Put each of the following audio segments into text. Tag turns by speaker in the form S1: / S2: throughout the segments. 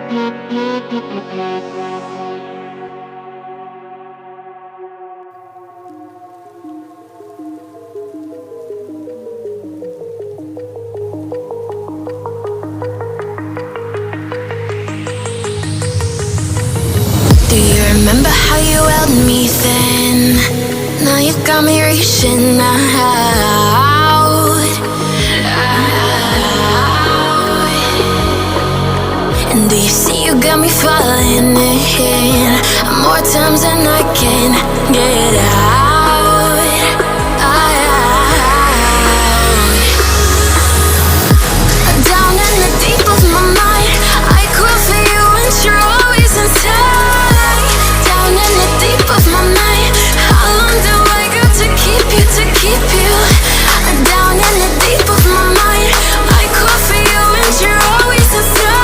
S1: Do you remember how you held me then? Now you got me reaching out. And do you see you got me falling in more times than I can get out? Down in the deep of my mind, I crawl for you and you're always inside. Down in the deep of my mind, how long do I got to keep you, to keep you? Down in the deep of my mind, I crawl for you and you're always inside.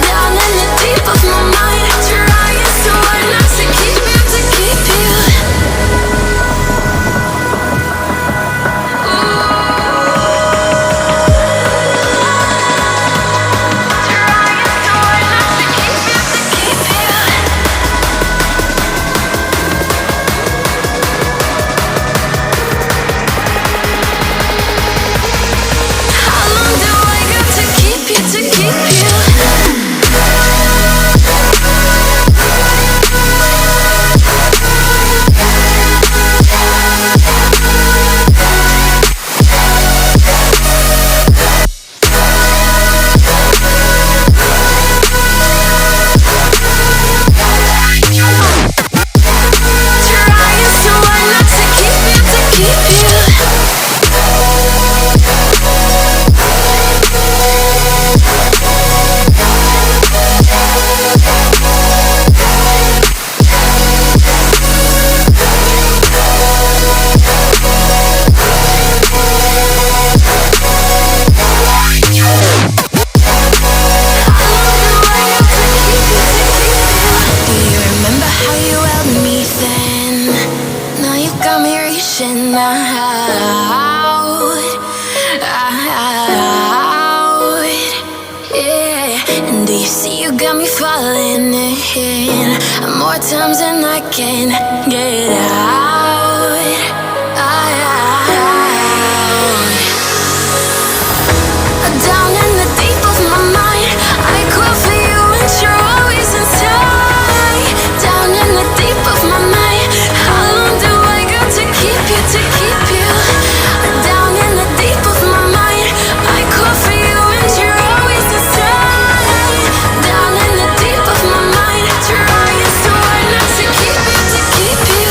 S1: Down in the deep of my mind, trying so hard not to keep you, to keep you. Times and I can't get out. Down in the deep of my mind, I crawl for you and you're always inside. Down in the deep of my mind, how long do I got to keep you, to keep you? Down in the deep of my mind, I crawl for you and you're always inside. Down in the deep of my mind, trying so hard not to keep you, to keep you.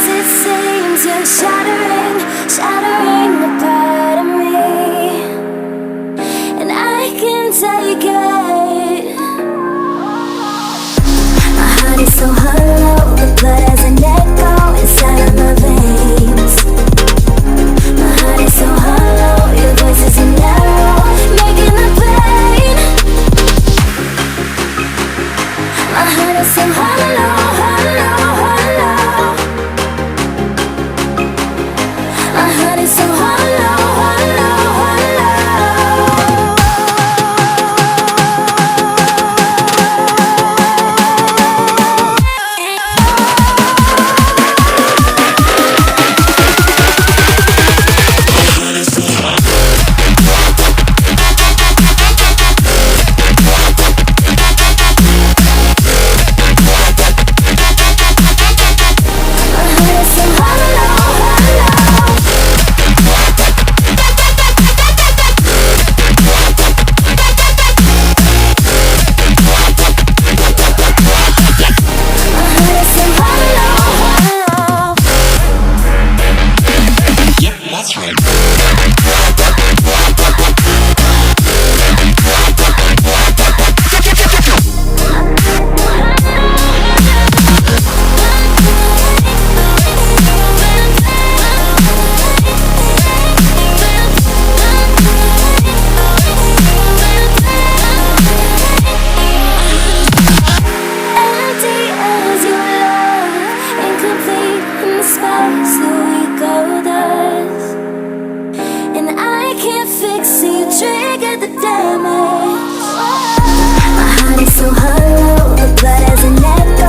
S1: It seems you're shattering, shattering the part of me. can't fix it, you triggered the damage. My heart is so hollow, the blood has an echo.